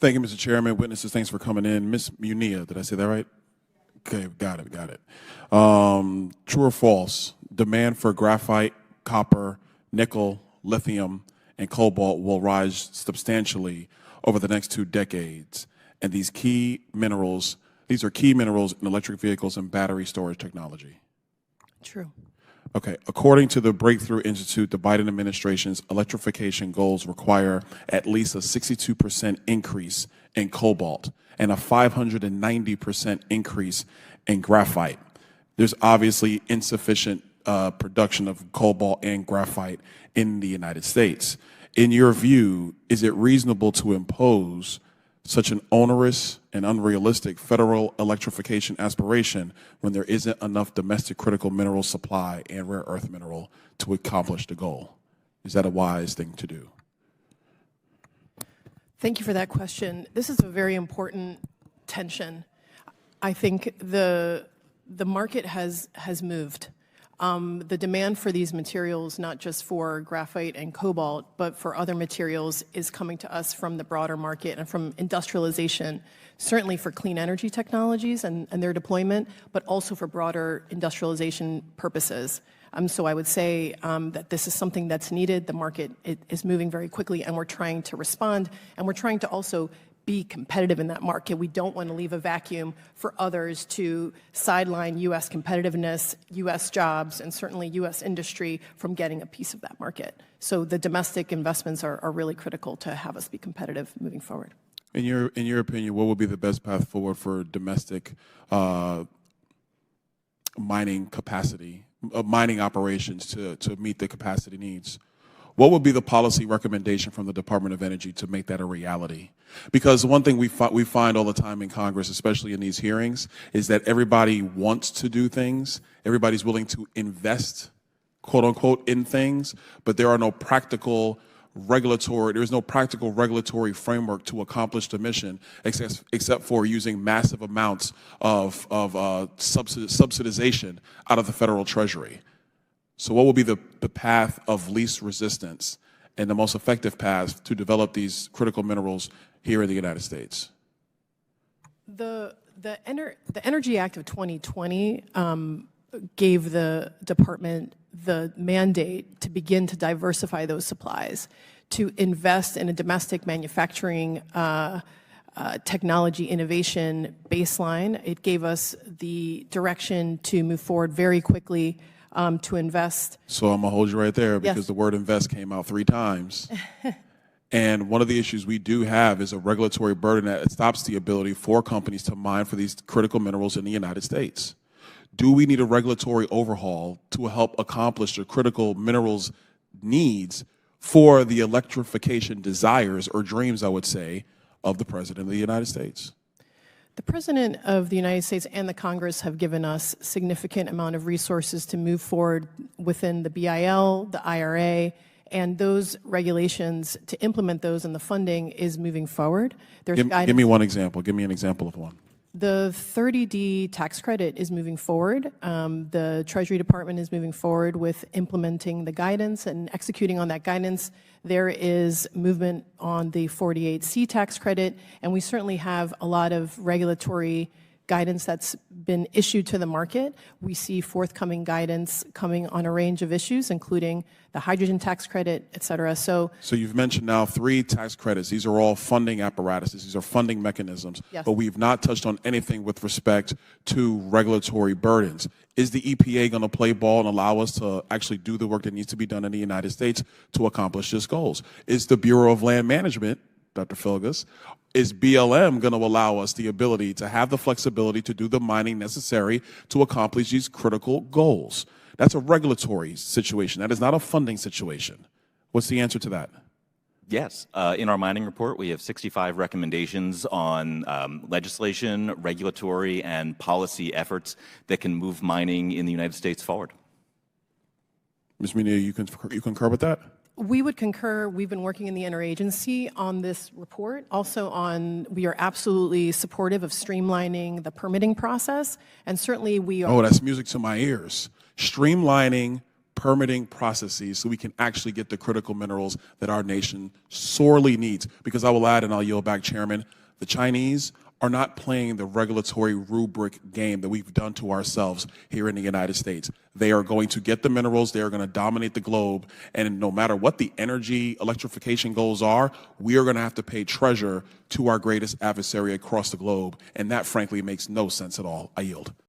Thank you, Mr. Chairman. Witnesses, thanks for coming in. Ms. Munia, did I say that right? Okay, got it. True or false, demand for graphite, copper, nickel, lithium, and cobalt will rise substantially over the next 2 decades. And these are key minerals in electric vehicles and battery storage technology. True. Okay, according to the Breakthrough Institute, the Biden administration's electrification goals require at least a 62% increase in cobalt and a 590% increase in graphite. There's obviously insufficient production of cobalt and graphite in the United States. In your view, is it reasonable to impose such an onerous and unrealistic federal electrification aspiration when there isn't enough domestic critical mineral supply and rare earth mineral to accomplish the goal? Is that a wise thing to do? Thank you for that question. This is a very important tension. I think the market has moved. The demand for these materials, not just for graphite and cobalt, but for other materials, is coming to us from the broader market and from industrialization, certainly for clean energy technologies and their deployment, but also for broader industrialization purposes. So I would say that this is something that's needed. The market is moving very quickly, and we're trying to respond, and we're trying to also be competitive in that market. We don't want to leave a vacuum for others to sideline U.S. competitiveness, U.S. jobs, and certainly U.S. industry from getting a piece of that market. So the domestic investments are really critical to have us be competitive moving forward. In your opinion, what would be the best path forward for domestic mining capacity, mining operations to meet the capacity needs? What would be the policy recommendation from the Department of Energy to make that a reality? Because one thing we find all the time in Congress, especially in these hearings, is that everybody wants to do things. Everybody's willing to invest, quote unquote, in things, but there is no practical regulatory framework to accomplish the mission, except for using massive amounts of subsidization out of the federal treasury. So what will be the path of least resistance and the most effective path to develop these critical minerals here in the United States? The Energy Act of 2020 gave the department the mandate to begin to diversify those supplies, to invest in a domestic manufacturing technology innovation baseline. It gave us the direction to move forward very quickly to invest. So I'm going to hold you right there because Yes. the word invest came out 3 times. And one of the issues we do have is a regulatory burden that stops the ability for companies to mine for these critical minerals in the United States. Do we need a regulatory overhaul to help accomplish the critical minerals needs for the electrification desires or dreams, I would say, of the President of the United States? The President of the United States and the Congress have given us significant amount of resources to move forward within the BIL, the IRA, and those regulations to implement those, and the funding is moving forward. Give me one example. Give me an example of one. The 30D tax credit is moving forward. The Treasury Department is moving forward with implementing the guidance and executing on that guidance. There is movement on the 48C tax credit, and we certainly have a lot of regulatory guidance that's been issued to the market. We see forthcoming guidance coming on a range of issues, including the hydrogen tax credit, et cetera. So you've mentioned now 3 tax credits. These are all funding apparatuses. These are funding mechanisms. Yes. But we've not touched on anything with respect to regulatory burdens. Is the EPA going to play ball and allow us to actually do the work that needs to be done in the United States to accomplish these goals? Is the Bureau of Land Management, Dr. Filgus, is BLM going to allow us the ability to have the flexibility to do the mining necessary to accomplish these critical goals? That's a regulatory situation. That is not a funding situation. What's the answer to that? Yes. In our mining report, we have 65 recommendations on legislation, regulatory, and policy efforts that can move mining in the United States forward. Ms. Munia, you concur with that? we would concur. We've been working in the interagency on this report. Also we are absolutely supportive of streamlining the permitting process. And certainly we are. Oh, that's music to my ears. Streamlining permitting processes so we can actually get the critical minerals that our nation sorely needs. Because I will add, and I'll yield back, Chairman, the Chinese are not playing the regulatory rubric game that we've done to ourselves here in the United States. They are going to get the minerals, they are going to dominate the globe, and no matter what the energy electrification goals are, we are going to have to pay treasure to our greatest adversary across the globe, and that frankly makes no sense at all. I yield.